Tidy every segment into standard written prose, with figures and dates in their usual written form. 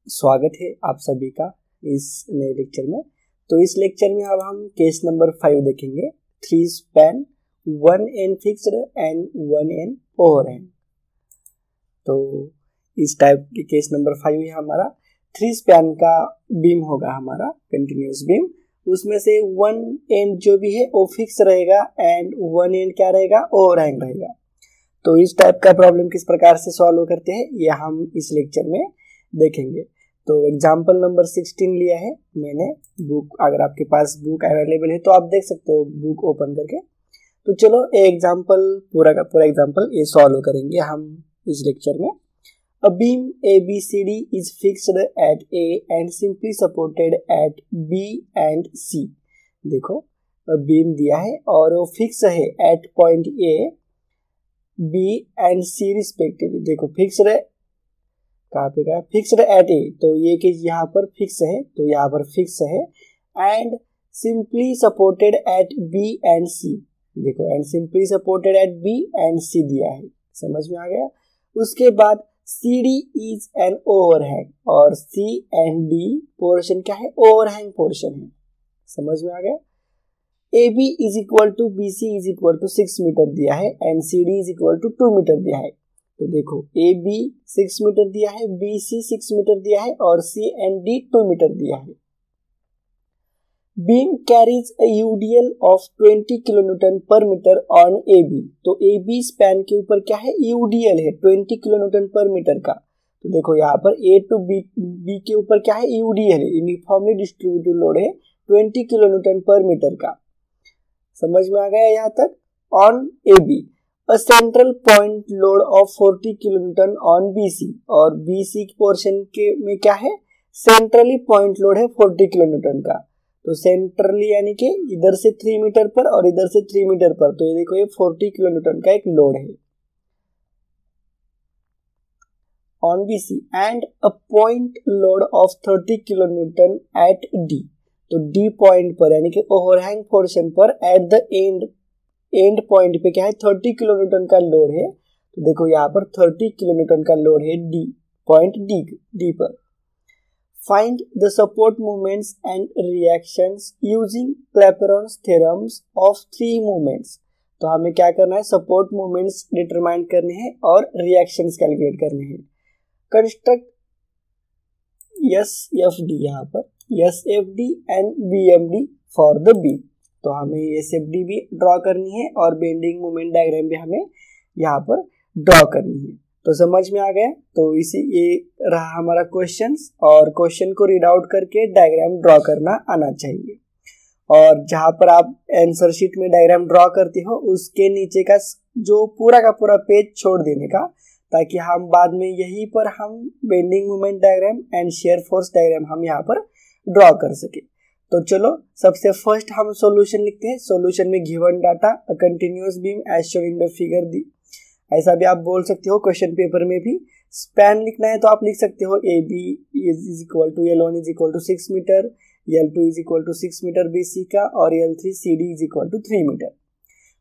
स्वागत है आप सभी का इस नए लेक्चर में। तो इस लेक्चर में अब हम केस नंबर 5 देखेंगे। 3 span 1 and fixed and 1 and overhang. तो इस टाइप के केस नंबर 5 है हमारा। 3 स्पैन का बीम होगा हमारा कंटिन्यूस बीम, उसमें से 1 एंड जो भी है वो फिक्स रहेगा एंड 1 एंड क्या रहेगा, ओवरहैंग रहेगा। तो इस टाइप का प्रॉब्लम किस प्रकार से सॉल्व करते हैं ये हम इस लेक्चर में देखेंगे। तो एग्जाम्पल नंबर 16 लिया है मैंने बुक, अगर आपके पास बुक अवेलेबल है तो आप देख सकते हो बुक ओपन करके। तो चलो एग्जाम्पल पूरा का पूरा एग्जाम्पल ये सॉल्व करेंगे हम इस लेक्चर में। A beam ABCD is fixed at A and simply supported at B and C। देखो बीम दिया है और वो फिक्स है at point A, B and C respectively. देखो फिक्स्ड है कहाँ पे का, फिक्स्ड एट ए, तो ये कि यहाँ पर फिक्स है तो यहाँ पर फिक्स है and simply supported at B and C. देखो and simply supported at B and C दिया है, समझ में आ गया। उसके बाद C D is an overhang और सी एंड डी पोर्शन क्या है, ओवरहैंग पोर्शन है, समझ में आ गया। A B is equal to B C is equal to 6 metre दिया है and C D is equal to 2 metre दिया है। तो देखो ए बी 6 मीटर दिया है, बी सी 6 मीटर दिया है और सी एंड डी 2 मीटर दिया है। Beam carries a UDL of 20 kilonewton पर मीटर ऑन ए बी। तो ए बी स्पैन के ऊपर क्या है, यूडीएल है 20 किलोन्यूटन पर मीटर का। तो देखो यहाँ पर ए टू बी के ऊपर क्या है, यूडीएल है, यूनिफॉर्मली डिस्ट्रीब्यूटेड लोड है 20 किलोन्यूटन पर मीटर का, समझ में आ गया यहाँ तक। On A B A central point load of 40 kilonewton on BC और BC पोर्शन के में क्या है, सेंट्रली पॉइंट लोड है 40 किलोन्यूटन का। तो सेंट्रली यानी कि इधर से 3 मीटर पर और इधर से 3 मीटर पर, तो ये देखो ये 40 किलोन्यूटन का एक लोड है on BC and a point load of 30 kilonewton at D। तो D पॉइंट पर यानी कि ओवरहैंग पोर्शन पर एट द एंड पॉइंट पे क्या है, 30 किलोन्यूटन का लोड है। तो देखो यहाँ पर 30 किलोन्यूटन का लोड है डी पॉइंट डी पर। Find the support movements and reactions using Clapeyron's theorems of 3 movements. तो हमें क्या करना है, सपोर्ट मूवमेंट्स डिटरमाइन करने हैं और रिएक्शंस कैलकुलेट करने हैं। कंस्ट्रक्ट SFD, यहाँ पर SFD and BMD for the B. तो हमें SFD भी ड्रॉ करनी है और बेंडिंग मोमेंट डायग्राम भी हमें यहाँ पर ड्रॉ करनी है। तो समझ में आ गया। तो इसी ये रहा हमारा क्वेश्चंस, और क्वेश्चन को रीड आउट करके डायग्राम ड्रॉ करना आना चाहिए। और जहाँ पर आप आंसर शीट में डायग्राम ड्रॉ करते हो उसके नीचे का जो पूरा का पूरा पेज छोड़ देने का, ताकि हम बाद में यहीं पर हम bending moment diagram and shear force diagram हम यहाँ पर ड्रॉ कर सके। तो चलो सबसे फर्स्ट हम सॉल्यूशन लिखते हैं। सॉल्यूशन में given data a continuous beam as shown in the figure दी, ऐसा भी आप बोल सकते हो। क्वेश्चन पेपर में भी स्पैन लिखना है तो आप लिख सकते हो A B is equal to L1 is equal to 6 metre, L2 is equal to 6 metre BC का और L3 CD is equal to 3 metre.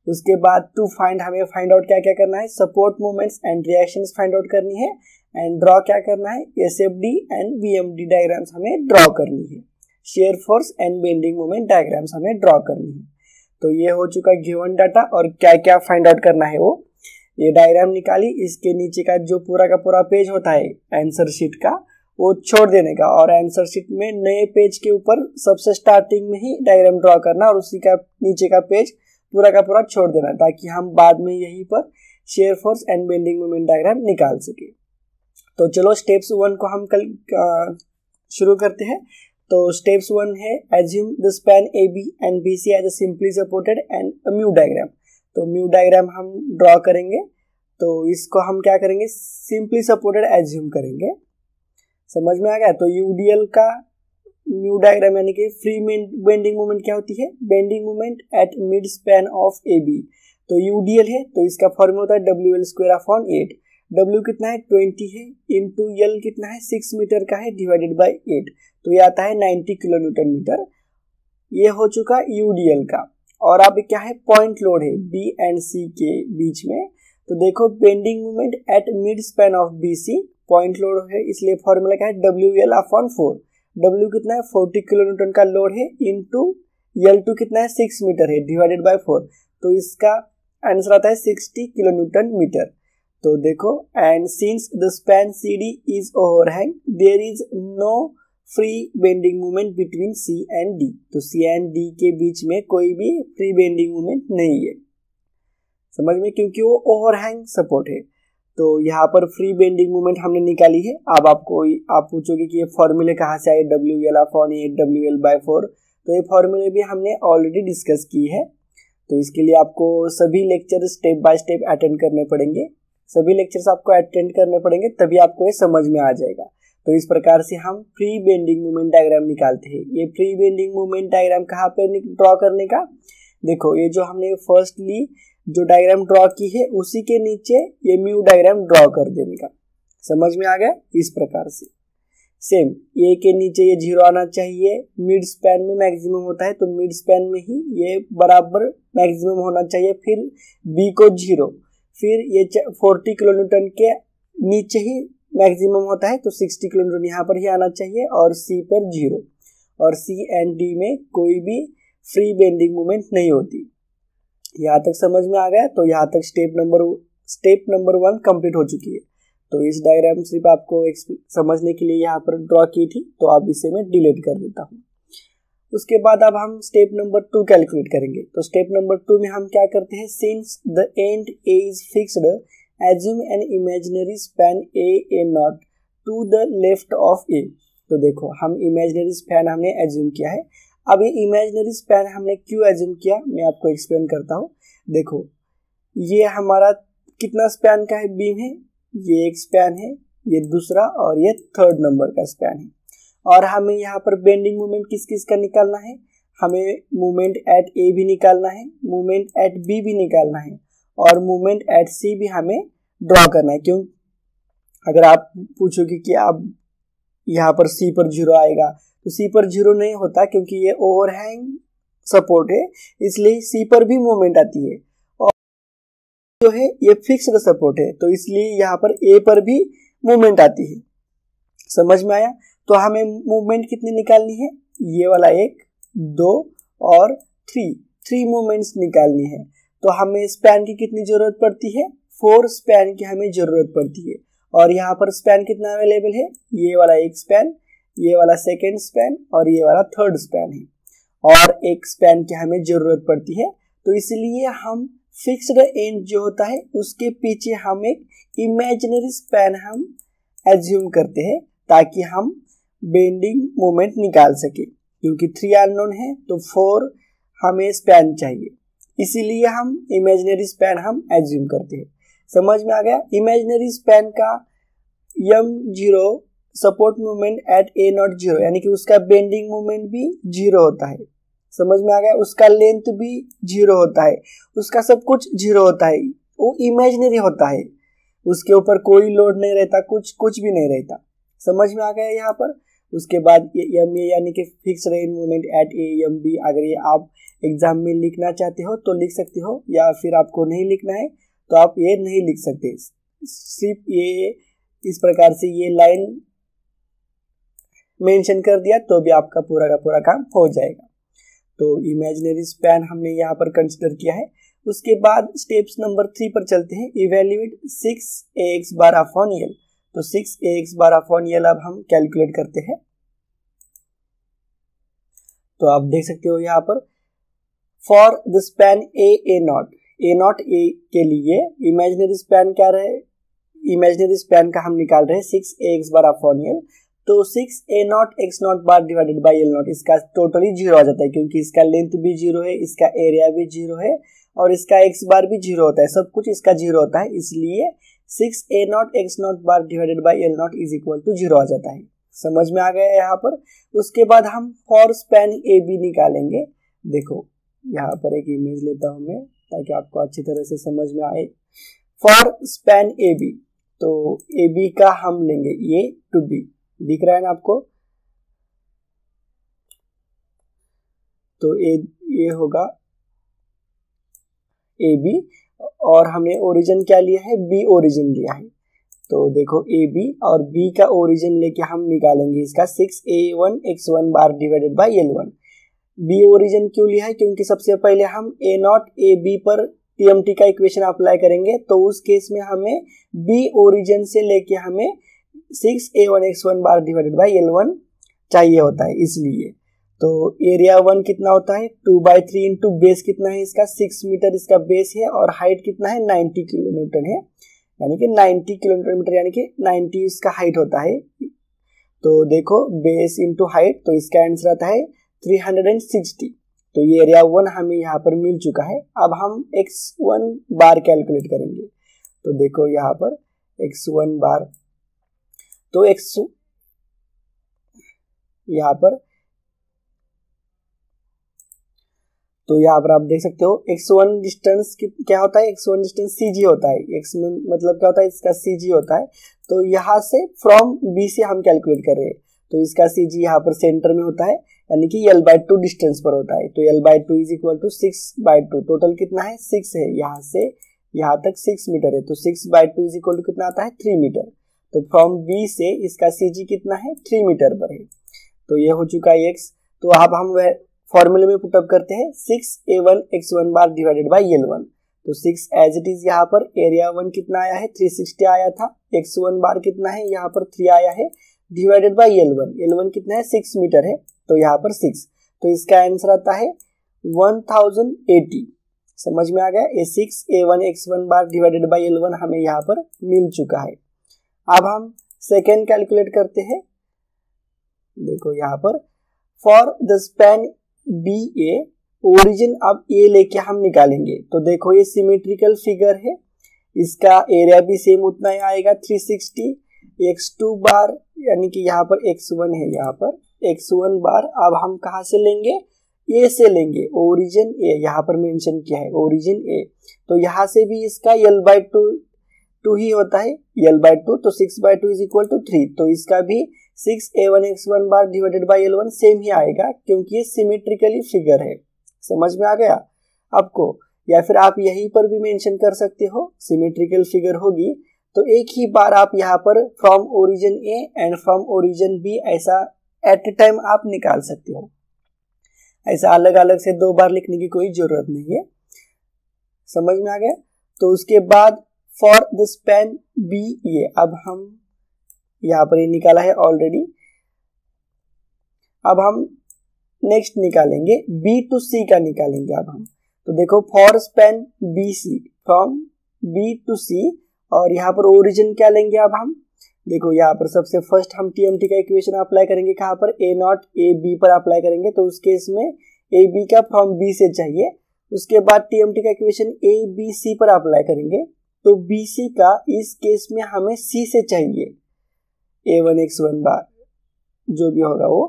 उसके बाद टू फाइंड हमें फाइंड आउट क्या क्या करना है, support movements and reactions find out करनी है एंड ड्रॉ क्या करना है, SFD एंड BMD डायग्राम्स हमें ड्रॉ करनी है। Shear force and bending moment diagrams हमें ड्रॉ करनी है। तो ये हो चुका गिवन डाटा, और क्या क्या फाइंड आउट करना है वो ये डायग्राम निकाली। इसके नीचे का जो पूरा का पूरा पेज होता है आंसर शीट का वो छोड़ देने का, और आंसर शीट में नए पेज के ऊपर सबसे स्टार्टिंग में ही डायग्राम ड्रॉ करना और उसी का नीचे का पेज पूरा का पूरा छोड़ देना, ताकि हम बाद में यहीं पर share force and bending moment diagram निकाल सके। तो चलो स्टेप्स 1 को हम कल शुरू करते हैं। तो स्टेप्स 1 है assume the span A B and B C as a simply supported and mu diagram. तो म्यू डायग्राम हम ड्रॉ करेंगे। तो इसको हम क्या करेंगे, सिंपली सपोर्टेड एज्यूम करेंगे, समझ में आ गया। तो यूडीएल का म्यू डायग्राम यानी कि फ्री बेंडिंग मोमेंट क्या होती है, bending moment at mid span of A B. तो यूडीएल है तो इसका फॉर्मूला होता है WL²/8। W कितना है 20 है, इंटू L कितना है 6 मीटर का है, डिवाइडेड बाई 8, तो ये आता है 90 किलोन्यूटन मीटर। ये हो चुका यूडीएल का। और अब क्या है, पॉइंट लोड है B एंड C के बीच में। तो देखो bending moment at mid span of BC point load है, इसलिए फॉर्मूला क्या है, WL/4। W कितना है, 40 किलो न्यूटन का लोड है, इंटू L2 कितना है, 6 मीटर है, डिवाइडेड बाय 4। तो इसका आंसर आता है 60 किलो न्यूटन मीटर। तो देखो, and since the span CD is overhang there is no free bending movement between C and D। तो C एंड D के बीच में कोई भी फ्री बेंडिंग मूवमेंट नहीं है, समझ में, क्योंकि वो ओवरहैंग सपोर्ट है। तो यहाँ पर फ्री बेंडिंग मूवमेंट हमने निकाली है। अब आप पूछोगे कि ये फॉर्मूले कहाँ से आए, WL/8 WL/4। तो ये फॉर्मूले भी हमने ऑलरेडी डिस्कस की है। तो इसके लिए आपको सभी lecture step by step attend करने पड़ेंगे, सभी लेक्चर्स आपको अटेंड करने पड़ेंगे, तभी आपको ये समझ में आ जाएगा। तो इस प्रकार से हम फ्री बेंडिंग मूवमेंट डायग्राम निकालते हैं। ये फ्री बेंडिंग मूवमेंट डायग्राम कहाँ पे ड्रॉ करने का, देखो ये जो हमने फर्स्टली जो डायग्राम ड्रॉ की है उसी के नीचे ये म्यू डायग्राम ड्रॉ कर देने का। समझ में आ गया, इस प्रकार से सेम ए के नीचे ये 0 आना चाहिए, मिड स्पैन में मैक्सिमम होता है तो मिड स्पैन में ही ये बराबर मैक्सिमम होना चाहिए, फिर बी को 0, फिर ये 40 किलो न्यूटन के नीचे ही मैक्सिमम होता है तो 60 किलो न्यूटन यहाँ पर ही आना चाहिए, और सी पर 0, और सी एंड डी में कोई भी फ्री बेंडिंग मूवमेंट नहीं होती। यहाँ तक समझ में आ गया। तो यहाँ तक स्टेप नंबर 1 कंप्लीट हो चुकी है। तो इस डायग्राम सिर्फ आपको समझने के लिए यहाँ पर ड्रॉ की थी, तो अब इसे मैं डिलीट कर देता हूँ। उसके बाद अब हम स्टेप नंबर 2 कैलकुलेट करेंगे। तो स्टेप नंबर 2 में हम क्या करते हैं, since the end A is fixed assume an imaginary span A naught to the left of A. तो देखो, हम इमेजिनरी स्पैन हमने एज्यूम किया है। अब ये इमेजिनरी स्पैन हमने क्यों एज्यूम किया, मैं आपको एक्सप्लेन करता हूँ। देखो, ये हमारा कितना स्पैन का है, बीम है, ये एक स्पैन है, ये दूसरा, और ये 3rd नंबर का स्पैन है। और हमें यहाँ पर बेंडिंग मोमेंट किस किस का निकालना है, हमें मूवमेंट एट ए भी निकालना है, मूवमेंट एट बी भी निकालना है, और मूवमेंट एट सी भी हमें ड्रॉ करना है। क्यों, अगर आप पूछोगे कि आप यहाँ पर सी पर 0 आएगा, तो सी पर 0 नहीं होता, क्योंकि ये ओवरहैंग सपोर्ट है, इसलिए सी पर भी मूवमेंट आती है, और जो है ये फिक्स्ड सपोर्ट है, तो इसलिए यहाँ पर ए पर भी मूवमेंट आती है। समझ में आया। तो हमें मूवमेंट कितनी निकालनी है, ये वाला 1, 2 और 3 मूवमेंट्स निकालनी है। तो हमें स्पैन की कितनी जरूरत पड़ती है, 4 स्पैन की हमें जरूरत पड़ती है। और यहाँ पर स्पैन कितना अवेलेबल है, ये वाला 1 स्पैन, ये वाला 2nd स्पैन, और ये वाला 3rd स्पैन है, और 1 स्पैन की हमें जरूरत पड़ती है। तो इसलिए हम फिक्स्ड एंड जो होता है उसके पीछे हम एक इमेजिनरी स्पैन हम एज्यूम करते हैं, ताकि हम बेंडिंग मोमेंट निकाल सके। क्योंकि 3 अननोन है तो 4 हमें स्पैन चाहिए, इसीलिए हम इमेजिनरी स्पैन हम एज्यूम करते हैं। समझ में आ गया। इमेजिनरी स्पैन का m0 support movement at A not 0, यानी कि उसका बेंडिंग मूवमेंट भी 0 होता है। समझ में आ गया। उसका लेंथ भी 0 होता है, उसका सब कुछ 0 होता है, वो इमेजिनरी होता है, उसके ऊपर कोई लोड नहीं रहता, कुछ भी नहीं रहता। समझ में आ गया यहाँ पर। उसके बाद एम ए यानी कि फिक्स रेंज movement at A M B, अगर ये आप एग्जाम में लिखना चाहते हो तो लिख सकते हो, या फिर आपको नहीं लिखना है तो आप ये नहीं लिख सकते, सिर्फ ये इस प्रकार से ये लाइन मेंशन कर दिया तो भी आपका पूरा का पूरा काम हो जाएगा। तो इमेजिनरी स्पैन हमने यहाँ पर कंसिडर किया है। उसके बाद स्टेप्स नंबर 3 पर चलते हैं, evaluate 6ax bar upon L. तो 6ax बार अपॉन एल अब हम कैलकुलेट करते हैं। तो आप देख सकते हो यहाँ पर, for the span A not ए के लिए इमेजिनरी स्पैन क्या रहे, इमेजिनरी स्पैन का हम निकाल रहे हैं 6ax बार अपॉन एल। तो 6a0 x0 bar divided by l0, इसका टोटली 0 आ जाता है, क्योंकि इसका लेंथ भी 0 है, इसका एरिया भी 0 है, और इसका x बार भी 0 होता है, सब कुछ इसका 0 होता है, इसलिए 6a0 x0 bar divided by l0 is equal to 0 आ जाता है। समझ में आ गया यहाँ पर। उसके बाद हम फॉर स्पैन ए बी निकालेंगे। देखो यहाँ पर एक इमेज लेता हूँ मैं, ताकि आपको अच्छी तरह से समझ में आए। फॉर स्पैन ए बी, तो ए बी का हम लेंगे ए टू बी, दिख रहा है ना आपको। तो ये होगा ए बी, और हमने ओरिजिन क्या लिया है, बी ओरिजिन लिया है। तो देखो ए बी और बी का ओरिजिन लेके हम निकालेंगे इसका 6a1x1 bar divided by L1। B origin क्यों लिया है, क्योंकि सबसे पहले हम ए नॉट ए बी पर टीएमटी का इक्वेशन अप्लाई करेंगे, तो उस केस में हमें बी ओरिजिन से लेके हमें 6a1x1 bar divided by L1 चाहिए होता है, इसलिए। तो एरिया 1 कितना होता है 2/3 इंटू बेस कितना है इसका 6 मीटर इसका बेस है, और हाइट कितना है 90 किलोमीटर है, यानी कि 90 किलोमीटर यानी कि 90 इसका हाइट होता है। तो देखो बेस इंटू हाइट, तो इसका आंसर आता है 360। तो ये एरिया 1 हमें यहाँ पर मिल चुका है। अब हम x1 बार कैलकुलेट करेंगे। तो देखो यहाँ पर x1 बार, तो यहाँ पर आप देख सकते हो x1 डिस्टेंस क्या होता है, x1 डिस्टेंस cg होता है। x मतलब क्या होता है, इसका cg होता है। तो यहाँ से फ्रॉम b से हम कैलकुलेट कर रहे हैं, तो इसका cg यहाँ पर सेंटर में होता है, यानी कि L/2 डिस्टेंस पर होता है। तो L/2 is equal to 6/2। Total कितना है 6 है, यहाँ से यहाँ तक 6 मीटर है, तो 6/2 इज इक्वल टू कितना आता है 3 मीटर। तो फ्रॉम b से इसका cg कितना है 3 मीटर पर है। तो ये हो चुका है x। तो अब हम वह फॉर्मूले में पुटअप करते हैं 6a1x1 bar divided by L1। तो 6 एज इट इज, यहाँ पर एरिया 1 कितना आया है 360 आया था, x1 बार कितना है यहाँ पर 3 आया है, डिवाइडेड बाई L1 कितना है 6 मीटर है, तो यहाँ पर 6। तो इसका आंसर आता है 1080। समझ में आ गया, ये 6a1x1 bar divided by L1 हमें यहाँ पर मिल चुका है। अब हम सेकेंड कैलकुलेट करते हैं। देखो यहाँ पर for the span B A, origin अब ए लेके हम निकालेंगे। तो देखो ये सिमेट्रिकल फिगर है, इसका एरिया भी सेम उतना ही आएगा 360। x2 बार यानी कि यहाँ पर x1 है, यहाँ पर x1 बार अब हम कहाँ से लेंगे, ए से लेंगे। ओरिजिन ए यहाँ पर मेंशन किया है, ओरिजिन ए। तो यहाँ से भी इसका L/2 ही होता है, L/2। तो 6/2 इज इक्वल टू 3। तो इसका भी 6a1x1 bar divided by L1 same ही आएगा, क्योंकि ये सिमेट्रिकली फिगर है। समझ में आ गया आपको, या फिर आप यहीं पर भी मेंशन कर सकते हो, सिमेट्रिकल फिगर होगी तो एक ही बार आप यहाँ पर from origin A and from origin B ऐसा एट ए टाइम आप निकाल सकते हो। ऐसा अलग अलग से 2 बार लिखने की कोई जरूरत नहीं है। समझ में आ गया। तो उसके बाद फॉर द स्पैन बी ए, अब हम यहाँ पर ये निकाला है ऑलरेडी। अब हम नेक्स्ट निकालेंगे बी टू सी का निकालेंगे अब हम। तो देखो for span B C, from B to C, और यहाँ पर ओरिजिन क्या लेंगे अब हम। देखो यहाँ पर सबसे फर्स्ट हम टीएमटी का इक्वेशन अप्लाई करेंगे, कहाँ पर ए नॉट ए बी पर अप्लाई करेंगे। तो उस केस में ए बी का फ्रॉम बी से चाहिए। उसके बाद टीएमटी का इक्वेशन ए बी सी पर अप्लाई करेंगे, तो बी सी का इस केस में हमें सी से चाहिए a1x1 बार जो भी होगा वो।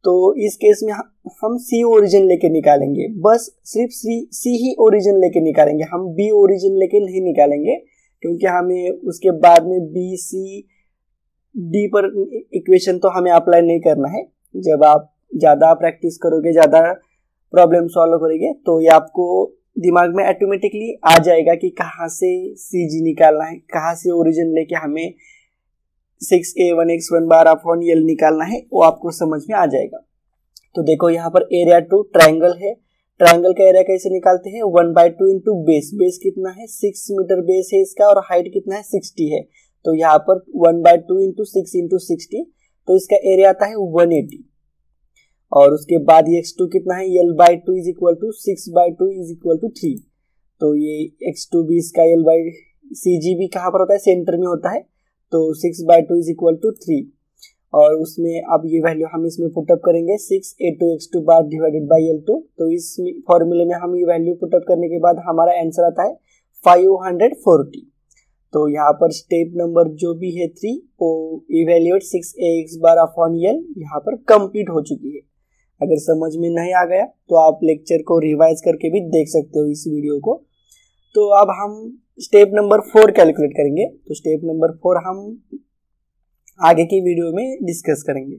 तो इस केस में हम सी ओरिजिन लेके निकालेंगे, बस सिर्फ सी ही ओरिजिन लेके निकालेंगे, हम बी ओरिजिन लेके नहीं निकालेंगे, क्योंकि हमें उसके बाद में बी सी डी पर इक्वेशन तो हमें अप्लाई नहीं करना है। जब आप ज़्यादा प्रैक्टिस करोगे, ज़्यादा प्रॉब्लम सॉल्व करोगे, तो ये आपको दिमाग में ऑटोमेटिकली आ जाएगा कि कहाँ से सी जी निकालना है, कहाँ से ओरिजिन लेके हमें 6a1x1 बार अपॉन L निकालना है, वो आपको समझ में आ जाएगा। तो देखो यहाँ पर एरिया 2 ट्रायंगल है, ट्रायंगल का एरिया कैसे निकालते हैं 1/2 इंटू बेस। बेस कितना है 6 मीटर बेस है इसका, और हाइट कितना है 60 है। तो यहाँ पर 1/2 इंटू 6 इंटू 60, तो इसका एरिया आता है 180। और उसके बाद ये x2 कितना है L/2 is equal to 6/2 is equal to 3। तो ये x2 भी इसका CG भी कहाँ पर होता है, सेंटर में होता है। तो 6/2 इज इक्वल टू 3, और उसमें अब ये वैल्यू हम इसमें पुटअप करेंगे 6a2x2 bar divided by L2। तो इस फॉर्मूले में हम ये वैल्यू पुटअप करने के बाद हमारा आंसर आता है 540। तो यहाँ पर स्टेप नंबर जो भी है 3, वो evaluate 6ax bar upon L यहाँ पर कंप्लीट हो चुकी है। अगर समझ में नहीं आ गया तो आप लेक्चर को रिवाइज करके भी देख सकते हो इस वीडियो को। तो अब हम स्टेप नंबर 4 कैलकुलेट करेंगे। तो स्टेप नंबर 4 हम आगे की वीडियो में डिस्कस करेंगे।